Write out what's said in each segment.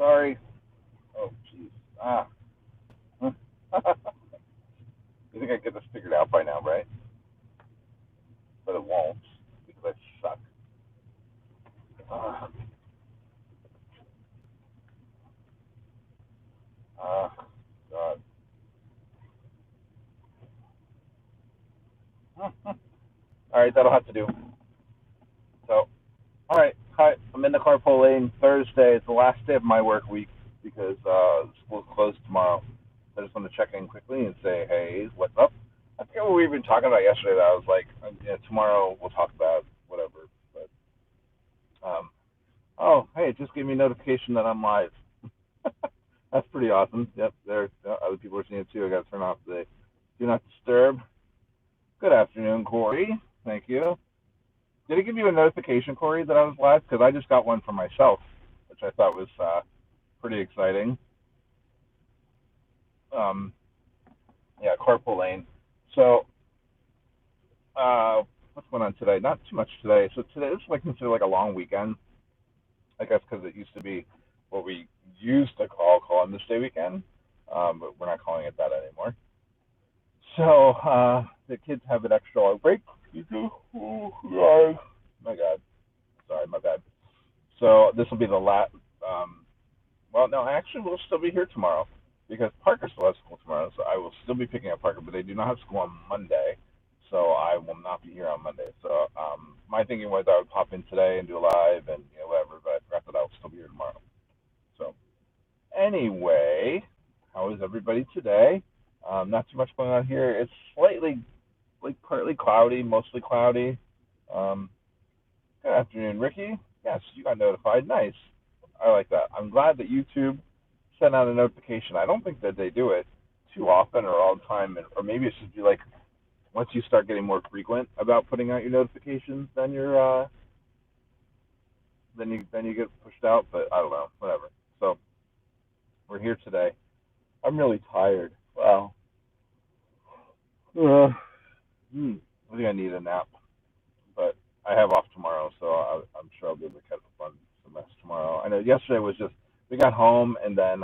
Sorry. Oh, jeez. Ah. You think I get this figured out by now, right? But it won't because I suck. Ah. Ah. God. All right, that'll have to do. So, all right. Hi, I'm in the carpool lane. Thursday is the last day of my work week because school's closed tomorrow. I just want to check in quickly and say, hey, what's up? I forget what we were talking about yesterday. That I was like, yeah, tomorrow we'll talk about whatever. But oh, hey, it just gave me a notification that I'm live. That's pretty awesome. Yep, there. Other people are seeing it too. I got to turn off the do not disturb. Good afternoon, Corey. Thank you. Did it give you a notification, Corey, that I was live? Because I just got one for myself, which I thought was pretty exciting. Um, yeah, carpool lane. So, what's going on today? Not too much today. So today is like considered like a long weekend, I guess, because it used to be what we used to call Columbus Day weekend, but we're not calling it that anymore. So the kids have an extra long break. You do? Oh, God. My God. Sorry, my bad. So this will be the last. Um, well, no, actually, we'll still be here tomorrow because Parker still has school tomorrow. So I will still be picking up Parker, but they do not have school on Monday. So I will not be here on Monday. So my thinking was I would pop in today and do a live and whatever, but I forgot that I will still be here tomorrow. So anyway, how is everybody today? Not too much going on here. It's slightly like partly cloudy, mostly cloudy. Um, Good afternoon, Ricky. Yes, you got notified. Nice. I like that. I'm glad that YouTube sent out a notification. I don't think that they do it too often or all the time, or maybe it should be like once you start getting more frequent about putting out your notifications, then then you get pushed out. But I don't know, whatever. So we're here today. I'm really tired. Wow. Uh, I think I need a nap, but I have off tomorrow, so I'm sure I'll be able to catch up on some rest tomorrow. I know yesterday was just we got home and then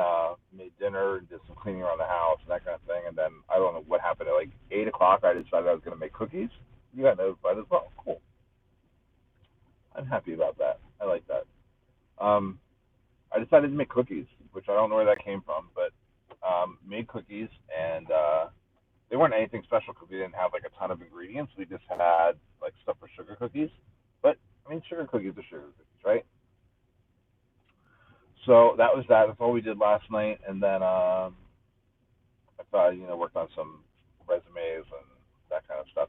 made dinner and did some cleaning around the house and that kind of thing, and then I don't know what happened at like 8 o'clock. I decided I was going to make cookies. You got notified as well. Cool. I'm happy about that. I like that. Um, I decided to make cookies, which I don't know where that came from, but made cookies and they weren't anything special because we didn't have like a ton of ingredients. We just had like stuff for sugar cookies. But I mean, sugar cookies are sugar cookies, right? So that was that. That's all we did last night, and then I thought worked on some resumes and that kind of stuff.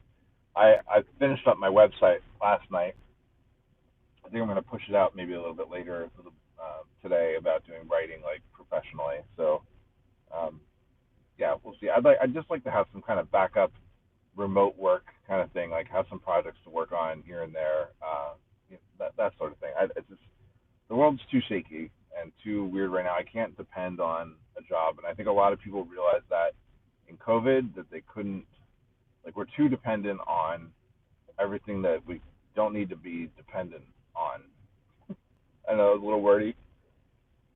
I finished up my website last night. I think I'm going to push it out maybe a little bit later for today about doing writing like professionally. So um, yeah, we'll see. I'd just like to have some kind of backup remote work kind of thing, like have some projects to work on here and there, that sort of thing. It's just the world's too shaky and too weird right now. I can't depend on a job, and I think a lot of people realize that in COVID that they couldn't, like, we're too dependent on everything that we don't need to be dependent on. I know it's a little wordy.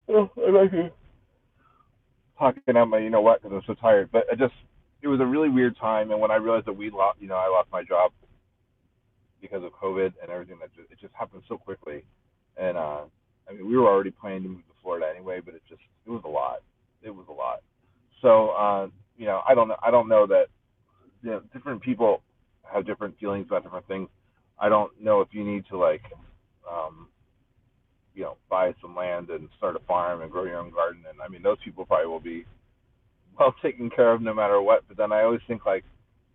Oh, I like it. Talking out my, because I'm so tired. But it was a really weird time, and when I realized that I lost my job because of COVID and everything, it just happened so quickly. And I mean, we were already planning to move to Florida anyway, but it was a lot. It was a lot. So I don't know that different people have different feelings about different things. I don't know if you need to like um, buy some land and start a farm and grow your own garden. And I mean, those people probably will be well taken care of no matter what. But then I always think like,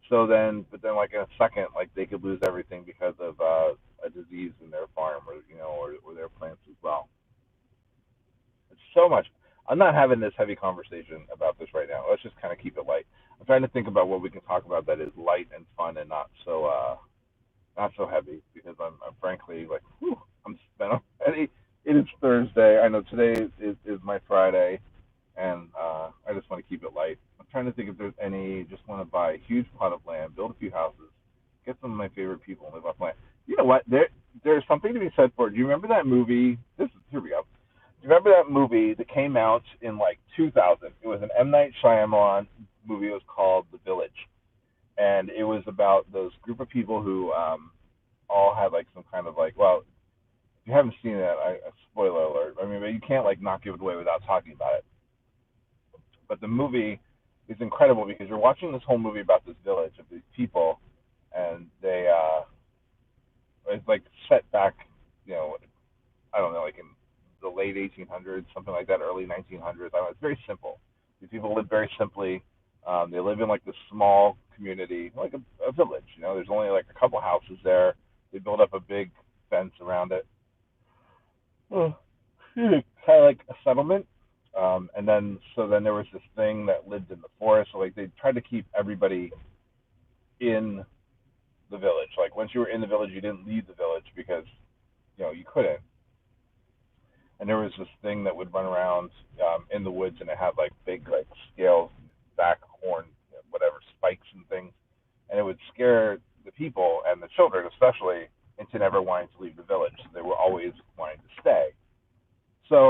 but then like in a second, like they could lose everything because of a disease in their farm or their plants as well. It's so much. I'm not having this heavy conversation about this right now. Let's just kind of keep it light. I'm trying to think about what we can talk about that is light and fun and not so heavy because I'm frankly like, whew, I'm spent already. It is Thursday. I know today is my Friday, and I just want to keep it light. I'm trying to think if there's any. Just want to buy a huge plot of land, build a few houses, get some of my favorite people, and live off land. You know what? There's something to be said for it. Do you remember that movie? Here we go. you remember that movie that came out in like 2000? It was an M. Night Shyamalan movie. It was called The Village, and it was about those group of people who all had like some kind of like, well, if you haven't seen it, spoiler alert. I mean, but you can't like not give it away without talking about it. But the movie is incredible because you're watching this whole movie about this village of these people, and it's like set back, you know, I don't know, like in the late 1800s, something like that, early 1900s. I don't know, it's very simple. These people live very simply. They live in like this small community, like a village. You know, there's only like a couple houses there. They build up a big fence around it. Oh, kind of like a settlement. And then so then there was this thing that lived in the forest. So like they tried to keep everybody in the village. Like once you were in the village, you didn't leave the village because you couldn't. And there was this thing that would run around in the woods, and it had like big like scales, back horn, whatever spikes and things, and it would scare the people and the children especially into never wanting to leave the village. So they were always wanting to stay. So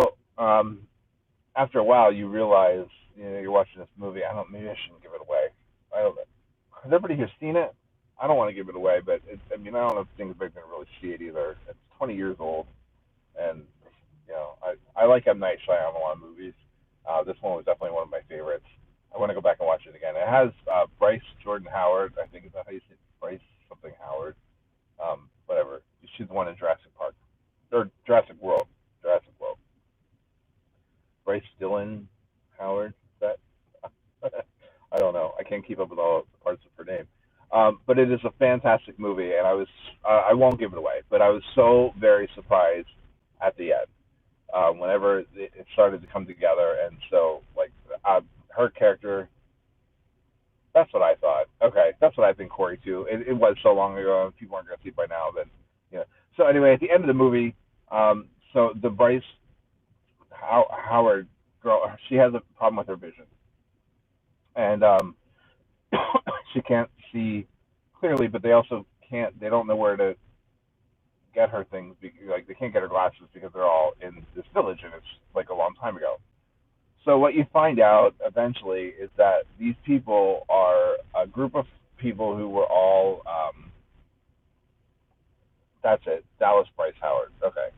after a while, you realize you're watching this movie. I don't. Maybe I shouldn't give it away. I don't. Has everybody here seen it? I don't want to give it away, but I mean, I don't know if things are going to really see it either. It's 20 years old, and I like M. Night Shyamalan movies. This one was definitely one of my favorites. I want to go back and watch it again. It has Bryce Jordan Howard. I think is that how you say it? Bryce something Howard. Whatever. She's the one in Jurassic Park or Jurassic World. Jurassic World. Bryce Dillon Howard. Is that I don't know. I can't keep up with all the parts of her name. But it is a fantastic movie, and I won't give it away, but I was so very surprised at the end whenever it started to come together. And so, like, her character, that's what I thought. Okay, that's what I think, Corey, too. It was so long ago, and people aren't going to see it by now. Then, yeah. So, anyway, at the end of the movie, so the Bryce Howard girl, she has a problem with her vision. And she can't see clearly, but they also they don't know where to get her things. Like, they can't get her glasses because they're all in this village, and it's like a long time ago. So what you find out eventually is that these people are a group of people who were all that's it, Dallas Bryce Howard. Okay,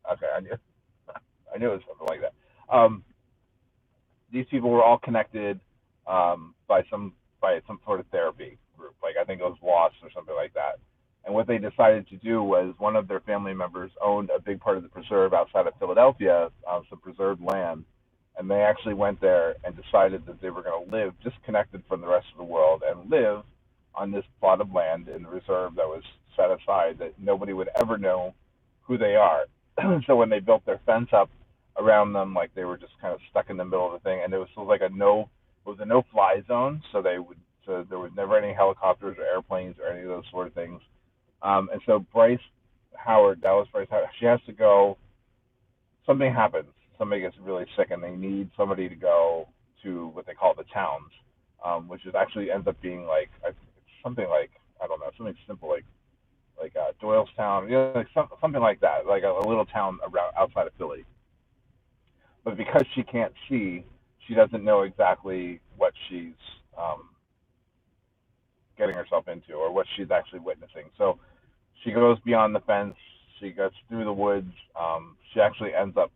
okay, I knew it was something like that. These people were all connected by some sort of therapy group. Like I think it was Lost or something like that. And what they decided to do was one of their family members owned a big part of the preserve outside of Philadelphia, some preserved land, and they actually went there and decided that they were going to live disconnected from the rest of the world and live on this plot of land in the reserve that was set aside that nobody would ever know who they are. So when they built their fence up around them, like they were just kind of stuck in the middle of the thing, and it was sort of like it was a no fly zone, so there was never any helicopters or airplanes or any of those sort of things. And so Bryce Howard, Dallas Bryce Howard, she has to go. Something happens. Somebody gets really sick, and they need somebody to go to what they call the towns, which is actually ends up being like something like I don't know, something simple like Doylestown, like something like that, like a little town around outside of Philly. But because she can't see, she doesn't know exactly what she's um, getting herself into or what she's actually witnessing. So she goes beyond the fence. She gets through the woods. She actually ends up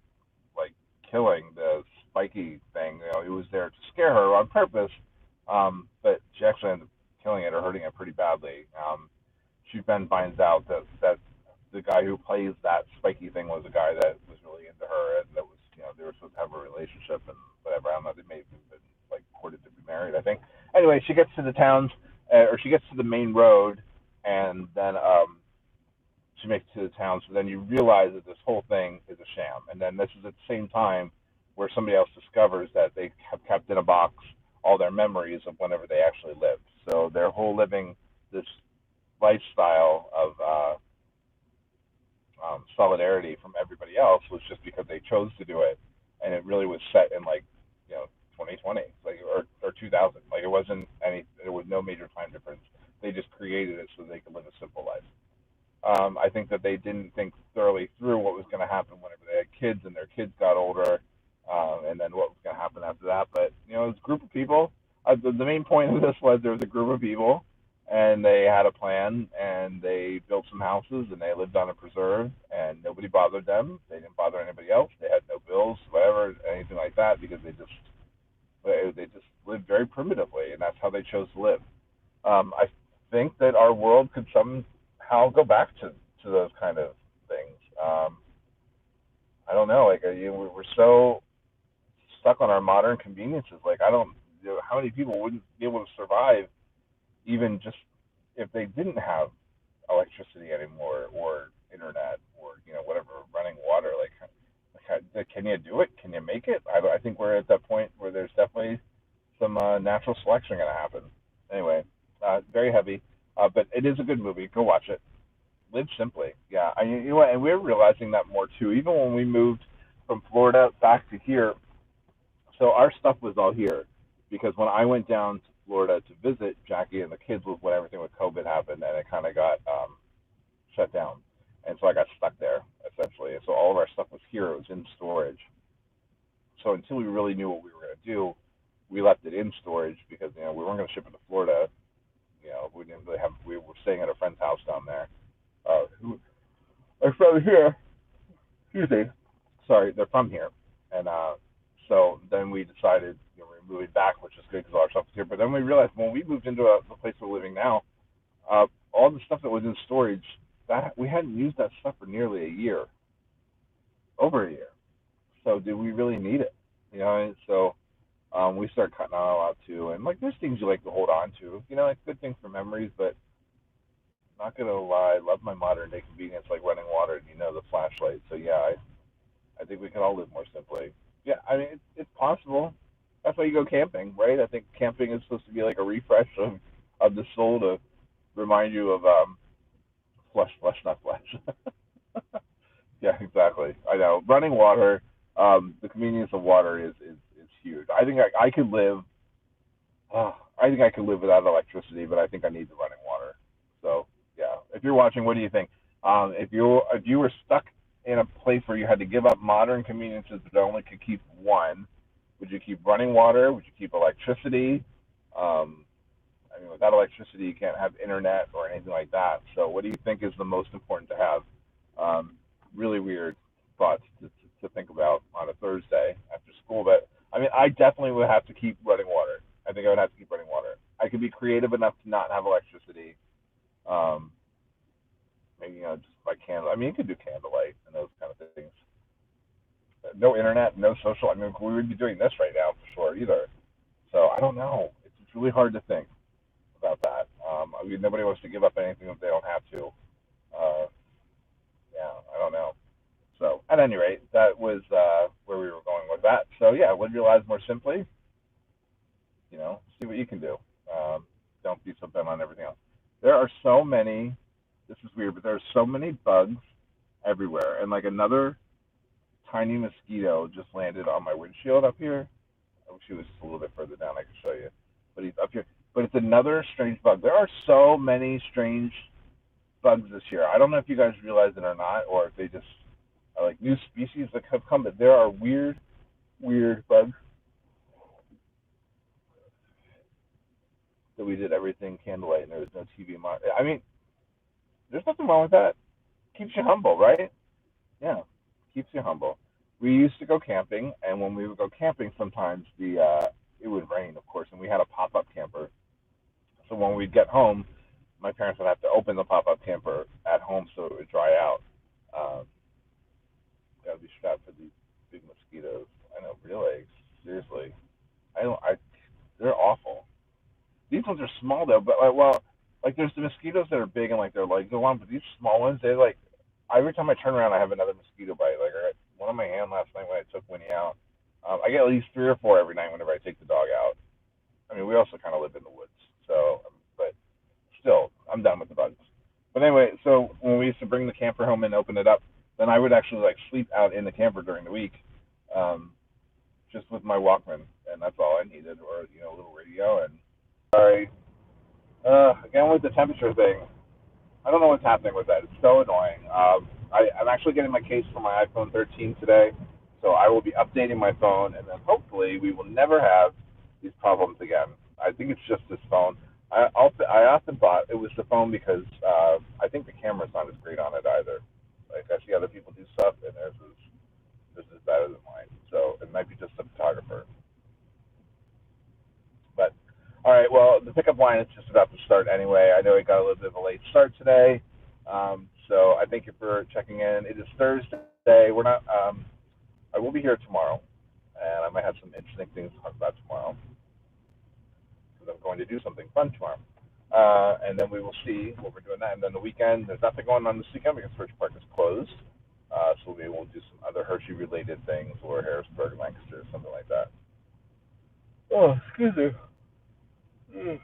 like killing the spiky thing. It was there to scare her on purpose, but she actually ends up killing it or hurting it pretty badly. She then finds out that the guy who plays that spiky thing was a guy that was really into her, and that was they were supposed to have a relationship and whatever. I don't know. They may have been like courted to be married, I think. Anyway, she gets to the towns, or she gets to the main road, and then she makes it to the town. So then you realize that this whole thing is a sham. And then this is at the same time where somebody else discovers that they have kept in a box all their memories of whenever they actually lived. So their whole living this lifestyle of solidarity from everybody else was just because they chose to do it, and it really was set in like 2020, like or 2000. Like it wasn't any. There was no major time difference. They just created it so they could live a simple life. I think that they didn't think thoroughly through what was going to happen whenever they had kids, and their kids got older, and then what was going to happen after that. But it was a group of people. The main point of this was there was a group of people, and they had a plan, and they built some houses, and they lived on a preserve, and nobody bothered them. They didn't bother anybody else. They had no bills, whatever, anything like that, because they just lived very primitively, and that's how they chose to live. I think that our world could somehow go back to those kind of things. I don't know. Like we're so stuck on our modern conveniences. Like I don't. How many people wouldn't be able to survive even just if they didn't have electricity anymore or internet or whatever, running water? Like can you do it? Can you make it? I think we're at that point where there's definitely some natural selection going to happen. Anyway, very heavy, but it is a good movie. Go watch it. Live simply. Yeah, you know what? And we're realizing that more too. Even when we moved from Florida back to here, so our stuff was all here because when I went down to Florida to visit Jackie and the kids was when everything with COVID happened and it kind of got shut down, and so I got stuck there essentially. And so all of our stuff was here. It was in storage. So until we really knew what we were going to do, we left it in storage because we weren't going to ship it to Florida. We didn't really have. We were staying at a friend's house down there. Who are from here? Excuse me. Sorry, they're from here, and so then we decided we're moving back, which is good because all our stuff is here. But then we realized when we moved into the place we're living now, all the stuff that was in storage that we hadn't used that stuff for nearly a year, over a year. So did we really need it? And so we started cutting out a lot too. And like there's things you like to hold on to, like good things for memories, but not gonna lie, I love my modern day convenience like running water and the flashlight. So yeah, I think we can all live more simply. Yeah, I mean it's possible. That's why you go camping, right? I think camping is supposed to be like a refresh of the soul to remind you of flesh, not flesh. Yeah, exactly. I know. Running water, the convenience of water is huge. I think I could live. I think I could live without electricity, but I think I need the running water. So yeah, if you're watching, what do you think? If you were stuck in a place where you had to give up modern conveniences but only could keep one, would you keep running water? Would you keep electricity? I mean, without electricity, you can't have internet or anything like that. So, what do you think is the most important to have? Really weird thoughts to think about on a Thursday after school. But I mean, I definitely would have to keep running water. I think I would have to keep running water. I could be creative enough to not have electricity. Um, Maybe just by candle. I mean, you could do candlelight and those kind of things. No internet, no social. I mean, we would be doing this right now for sure either. So I don't know. It's really hard to think about that. I mean, nobody wants to give up anything if they don't have to. Uh, yeah, I don't know. So at any rate, that was where we were going with that. So yeah, live your lives more simply. See what you can do. Don't be so bent on everything else. There are so many. This is weird, but there are so many bugs everywhere, and like another tiny mosquito just landed on my windshield up here. I wish he was just a little bit further down. I could show you, but he's up here. But it's another strange bug. There are so many strange bugs this year. I don't know if you guys realize it or not, or if they just are like new species that have come. But there are weird bugs that we did everything candlelight, and there was no TV monitor. I mean, there's nothing wrong with that. Keeps you humble, right? Yeah, keeps you humble. We used to go camping, and when we would go camping, sometimes it would rain, of course, and we had a pop-up camper. So when we'd get home, my parents would have to open the pop-up camper at home so it would dry out. Um, Gotta be strapped for these big mosquitoes. I know, real eggs. Seriously, I don't. They're awful. These ones are small though, but like there's the mosquitoes that are big and like their legs go on, but these small ones, they like every time I turn around, I have another mosquito bite. Like I got one on my hand last night when I took Winnie out. I get at least 3 or 4 every night whenever I take the dog out. I mean, we also kind of live in the woods, so but still, I'm done with the bugs. But anyway, so when we used to bring the camper home and open it up, then I would actually like sleep out in the camper during the week, um, just with my Walkman, and that's all I needed, or a little radio. And sorry, again with the temperature thing, I don't know what's happening with that. It's so annoying. I'm actually getting my case for my iPhone 13 today, so I will be updating my phone, and then hopefully we will never have these problems again. I think it's just this phone. I often thought it was the phone because I think the camera's not as great on it either. Like I see other people do stuff, and theirs is better than mine. So it might be just the photographer. But all right, well, the pickup line is just about to start anyway. I know we got a little bit of a late start today, so I thank you for checking in. It is Thursday. We're not. I will be here tomorrow, and I might have some interesting things to talk about tomorrow because I'm going to do something fun tomorrow. And then we will see what we're doing that. And then the weekend, there's nothing going on this weekend because Birch Park is closed. So maybe we'll do some other Hershey-related things or Harrisburg, Lancaster, something like that. Oh, excuse me. Mm.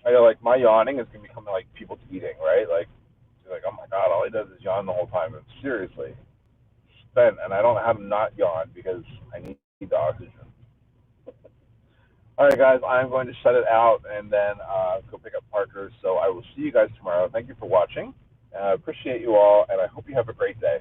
I know, like my yawning is gonna become like people eating, right? Like, you're like, oh my god, all he does is yawn the whole time. And seriously, spent, and I don't have him not yawn because I need the oxygen. All right, guys, I'm going to shut it out and then go pick up Parker. So I will see you guys tomorrow. Thank you for watching. Appreciate you all, and I hope you have a great day.